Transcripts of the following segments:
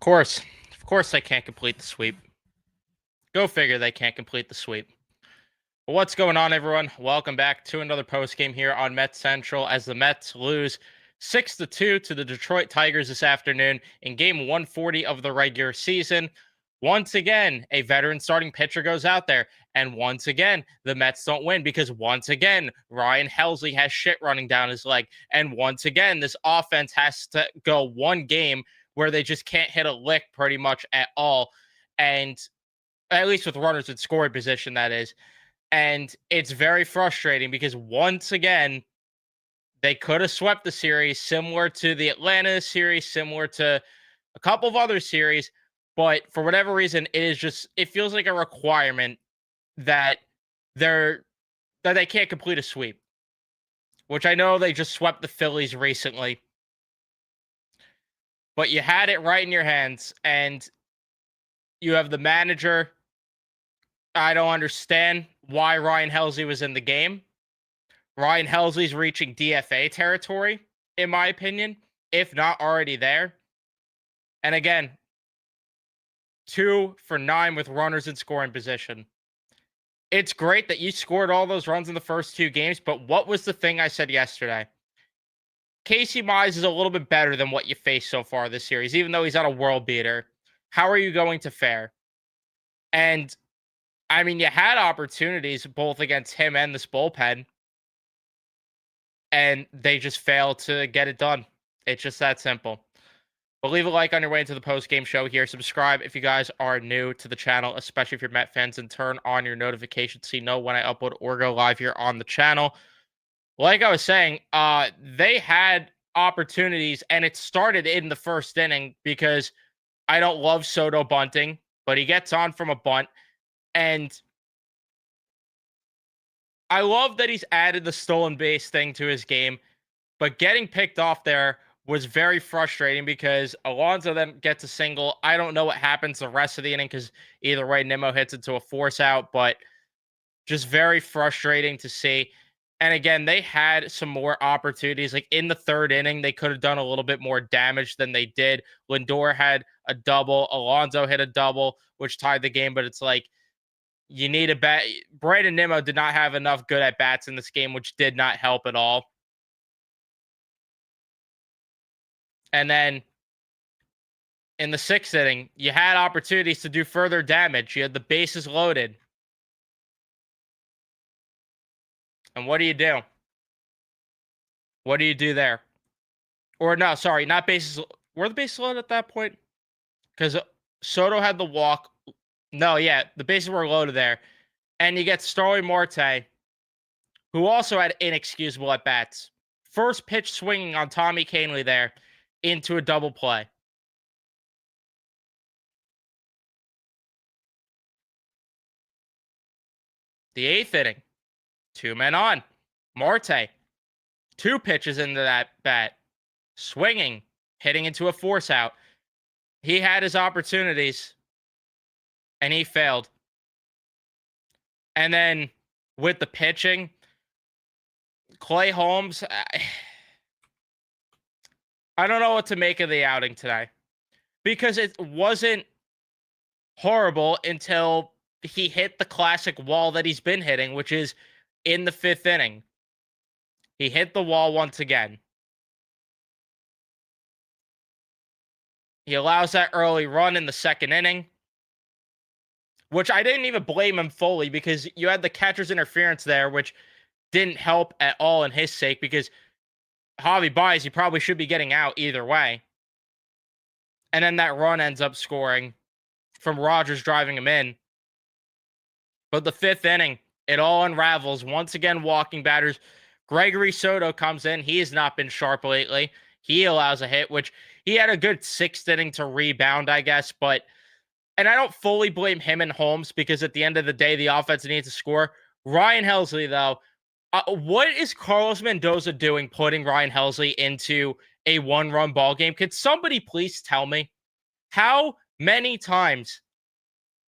Of course they can't complete the sweep. Go figure they can't complete the sweep. But what's going on, everyone? Welcome back to another post game here on Mets Central as the Mets lose 6-2 to the Detroit Tigers this afternoon in game 140 of the regular season. Once again, a veteran starting pitcher goes out there, and once again, the Mets don't win because once again, Ryan Helsley has shit running down his leg. And once again, this offense has to go one game where they just can't hit a lick pretty much at all. And at least with runners in scoring position, that is. And it's very frustrating because once again, they could have swept the series similar to the Atlanta series, similar to a couple of other series. But for whatever reason, it feels like a requirement that they're that they can't complete a sweep. Which I know they just swept the Phillies recently. But you had it right in your hands, and you have the manager. I don't understand why Ryan Helsley was in the game. Ryan Helsley's reaching DFA territory, in my opinion, if not already there. And again, 2 for 9 with runners in scoring position. It's great that you scored all those runs in the first 2 games, but what was the thing I said yesterday? Casey Mize is a little bit better than what you faced so far this series, even though he's not a world beater. How are you going to fare? And I mean, you had opportunities both against him and this bullpen, and they just failed to get it done. It's just that simple. But leave a like on your way into the post-game show here. Subscribe if you guys are new to the channel, especially if you're Met fans, and turn on your notifications so you know when I upload or go live here on the channel. Like I was saying, they had opportunities, and it started in the first inning because I don't love Soto bunting, but he gets on from a bunt. And I love that he's added the stolen base thing to his game, but getting picked off there was very frustrating because Alonso then gets a single. I don't know what happens the rest of the inning because either way, Nimmo hits into a force out, but just very frustrating to see. And again, they had some more opportunities. Like in the third inning, they could have done a little bit more damage than they did. Lindor had a double. Alonso hit a double, which tied the game, but it's like, you need a bat. Brandon Nimmo did not have enough good at bats in this game, which did not help at all. And then in the 6th inning, you had opportunities to do further damage. You had the bases loaded. And what do you do? What do you do there? Or no, sorry, not bases. Were the bases loaded at that point? Because Soto had the walk. No, yeah, the bases were loaded there. And you get Starling Marte, who also had inexcusable at-bats. First pitch swinging on Tommy Kahnle there into a double play. The 8th inning, 2 men on. Marte, 2 pitches into that bat. Swinging, hitting into a force out. He had his opportunities, and he failed. And then with the pitching, Clay Holmes, I don't know what to make of the outing today because it wasn't horrible until he hit the classic wall that he's been hitting, which is in the 5th inning. He hit the wall once again. He allows that early run in the 2nd inning, which I didn't even blame him fully because you had the catcher's interference there, which didn't help at all in his sake because Javi Baez, he probably should be getting out either way. And then that run ends up scoring from Rogers driving him in. But the 5th inning, it all unravels. Once again, walking batters. Gregory Soto comes in. He has not been sharp lately. He allows a hit, which he had a good 6th inning to rebound, I guess. And I don't fully blame him and Holmes because at the end of the day, the offense needs to score. Ryan Helsley, though, what is Carlos Mendoza doing putting Ryan Helsley into a 1-run ball game? Could somebody please tell me? How many times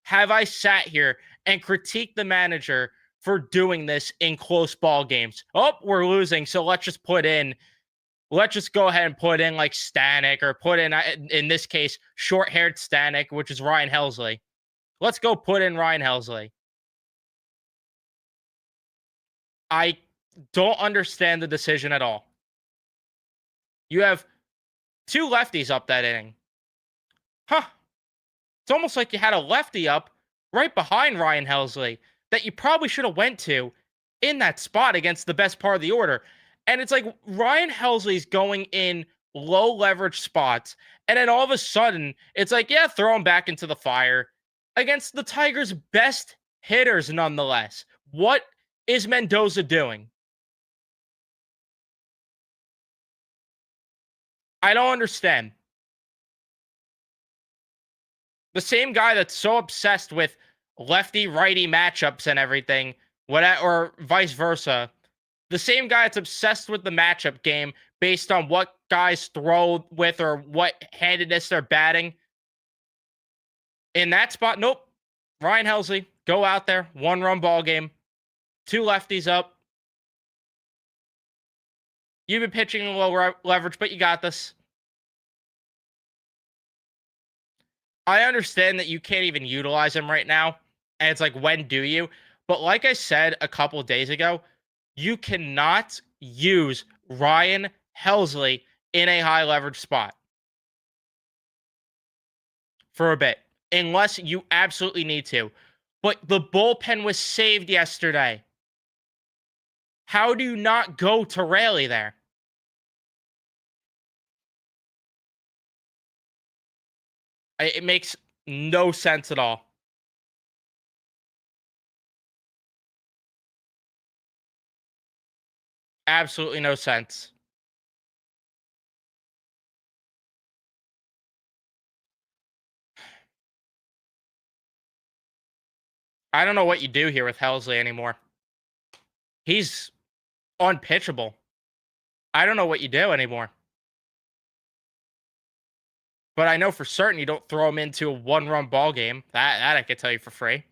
have I sat here and critiqued the manager for doing this in close ball games? Oh, we're losing, so let's just put in let's just go ahead and put in like Stanek, or put in this case, short-haired Stanek, which is Ryan HELSLEY. Let's go put in Ryan HELSLEY. I don't understand the decision at all. You have two lefties up that inning. Huh. It's almost like you had a lefty up right behind Ryan HELSLEY that you probably should have went to in that spot against the best part of the order. And it's like Ryan HELSLEY's going in low leverage spots, and then all of a sudden it's like, yeah, throw him back into the fire against the Tigers' best hitters nonetheless. What is Mendoza doing? I don't understand. The same guy that's so obsessed with lefty righty matchups and everything, or vice versa. The same guy that's obsessed with the matchup game based on what guys throw with or what handedness they're batting. In that spot, nope. Ryan HELSLEY, go out there, 1-run ball game, 2 lefties up. You've been pitching in low leverage, but you got this. I understand that you can't even utilize him right now. And it's like, when do you? But like I said a couple days ago, you cannot use Ryan HELSLEY in a high leverage spot for a bit, unless you absolutely need to. But the bullpen was saved yesterday. How do you not go to Raley there? It makes no sense at all. Absolutely no sense. I don't know what you do here with HELSLEY anymore. He's unpitchable. I don't know what you do anymore. But I know for certain you don't throw him into a 1-run ball game. That I can tell you for free.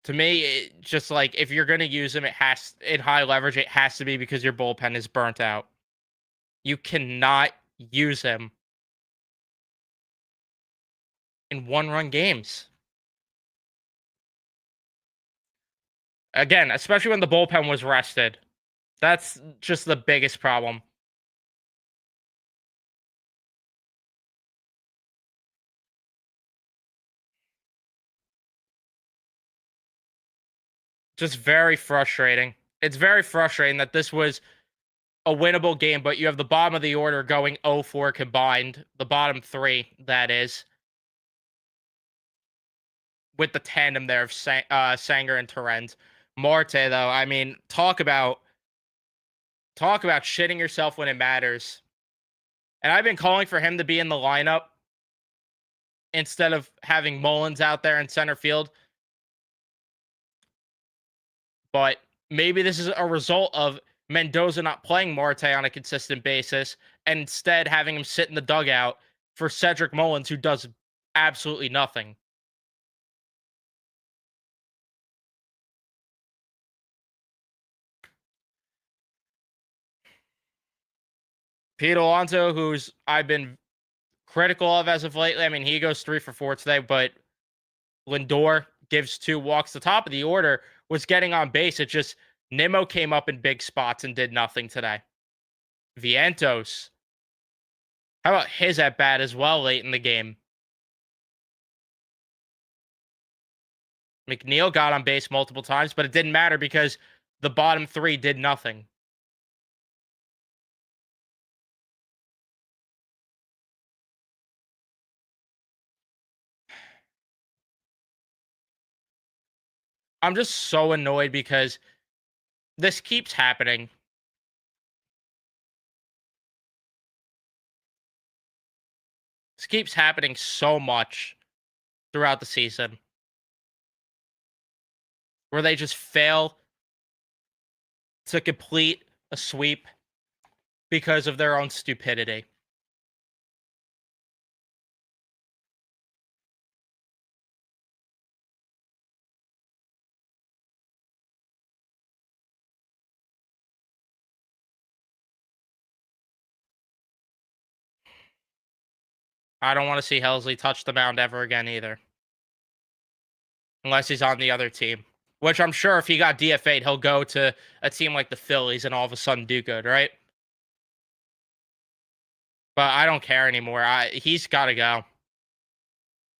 To me, just like, if you're going to use him, in high leverage, it has to be because your bullpen is burnt out. You cannot use him in 1-run games. Again, especially when the bullpen was rested. That's just the biggest problem. Just very frustrating. It's very frustrating that this was a winnable game, but you have the bottom of the order going 0-4 combined. The bottom 3, that is. With the tandem there of Sanger and Torrens. Marte, though, I mean, talk about shitting yourself when it matters. And I've been calling for him to be in the lineup instead of having Mullins out there in center field. But maybe this is a result of Mendoza not playing Marte on a consistent basis and instead having him sit in the dugout for Cedric Mullins, who does absolutely nothing. Pete Alonso, who's I've been critical of as of lately. I mean, he goes 3 for 4 today, but Lindor gives 2 walks. The top of the order was getting on base. It just, Nimmo came up in big spots and did nothing today. Vientos, how about his at bat as well late in the game? McNeil got on base multiple times, but it didn't matter because the bottom 3 did nothing. I'm just so annoyed because this keeps happening. This keeps happening so much throughout the season, where they just fail to complete a sweep because of their own stupidity. I don't want to see Helsley touch the mound ever again either. Unless he's on the other team. Which I'm sure if he got DFA'd, he'll go to a team like the Phillies and all of a sudden do good, right? But I don't care anymore. He's got to go.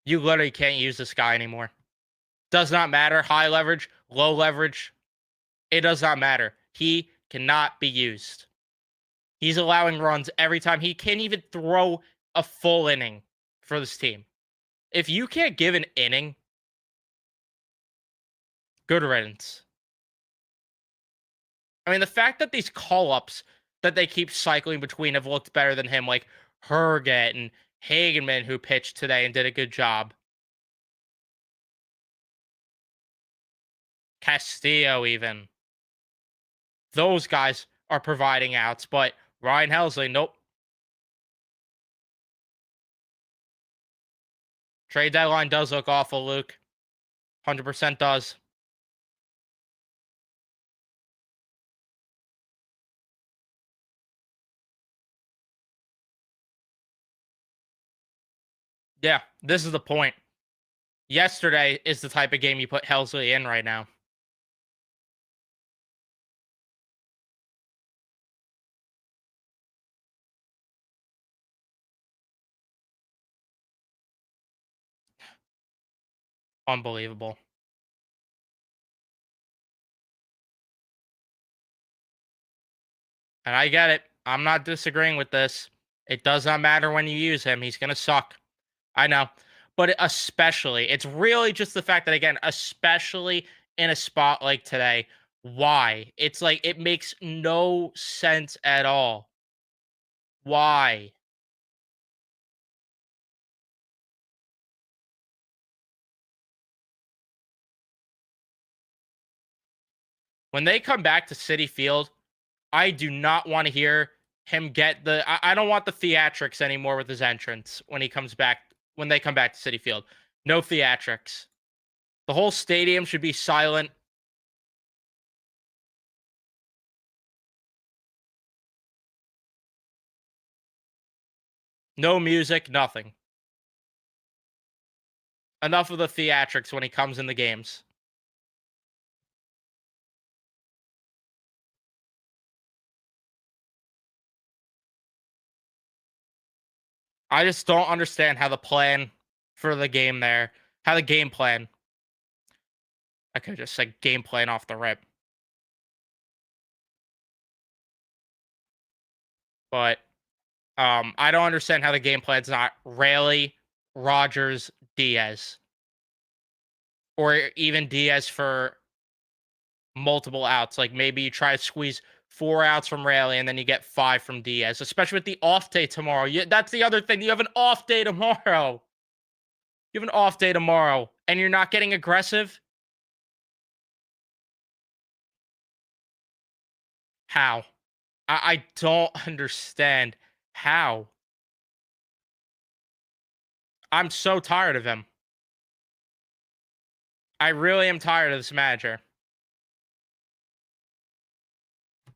You literally can't use this guy anymore. Does not matter. High leverage, low leverage. It does not matter. He cannot be used. He's allowing runs every time. He can't even throw a full inning for this team. If you can't give an inning, good riddance. I mean, the fact that these call-ups that they keep cycling between have looked better than him, like Herget and Hagenman, who pitched today and did a good job. Castillo, even. Those guys are providing outs, but Ryan Helsley, nope. Trade deadline does look awful, Luke. 100% does. Yeah, this is the point. Yesterday is the type of game you put Helsley in right now. Unbelievable. And I get it. I'm not disagreeing with this. It does not matter when you use him. He's going to suck. I know. But especially, it's really just the fact that, again, especially in a spot like today, why? It's like, it makes no sense at all. Why? When they come back to Citi Field, I do not want to hear him get the. I don't want the theatrics anymore with his entrance when he comes back. When they come back to Citi Field, no theatrics. The whole stadium should be silent. No music, nothing. Enough of the theatrics when he comes in the games. I just don't understand how the plan for the game there, how the game plan. I could have just said game plan off the rip. But I don't understand how the game plan's not Raley, Rogers, Diaz. Or even Diaz for multiple outs. Like maybe you try to squeeze 4 outs from Raley and then you get 5 from Diaz, especially with the off day tomorrow. That's the other thing. You have an off day tomorrow. You have an off day tomorrow and you're not getting aggressive. How? I don't understand how. I'm so tired of him. I really am tired of this manager.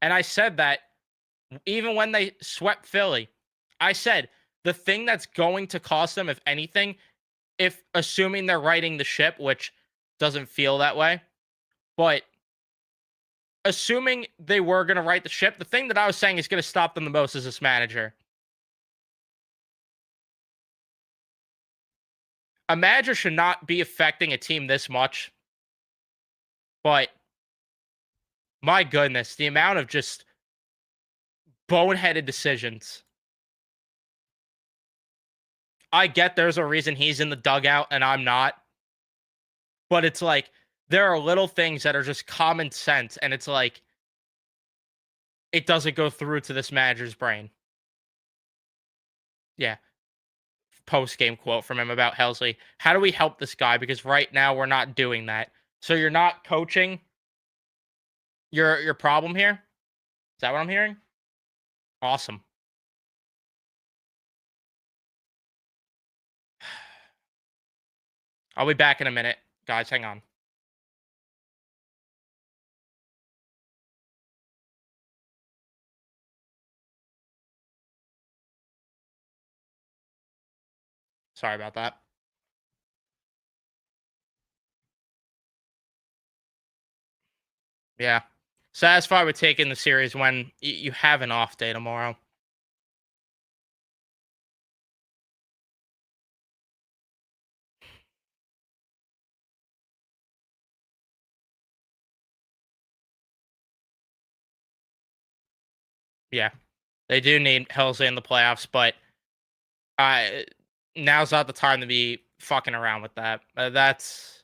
And I said that even when they swept Philly, I said the thing that's going to cost them, if anything, if assuming they're righting the ship, which doesn't feel that way, but assuming they were going to right the ship, the thing that I was saying is going to stop them the most is this manager. A manager should not be affecting a team this much, but my goodness, the amount of just boneheaded decisions. I get there's a reason he's in the dugout and I'm not, but it's like there are little things that are just common sense, and it's like it doesn't go through to this manager's brain. Yeah. Post game quote from him about Helsley. How do we help this guy? Because right now we're not doing that. So you're not coaching your problem here? Is that what I'm hearing? Awesome. I'll be back in a minute. Guys, hang on. Sorry about that. Yeah. Satisfied with taking the series when you have an off day tomorrow. Yeah. They do need HELSLEY in the playoffs, but I now's not the time to be fucking around with that. That's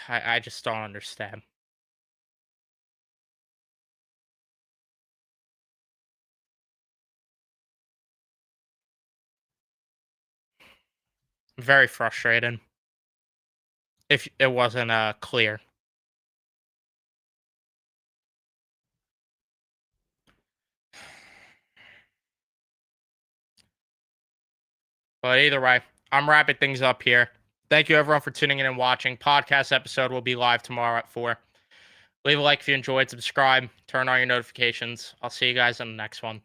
I just don't understand. Very frustrating. If it wasn't clear. But either way, I'm wrapping things up here. Thank you everyone for tuning in and watching. Podcast episode will be live tomorrow at 4. Leave a like if you enjoyed, subscribe, turn on your notifications. I'll see you guys in the next one.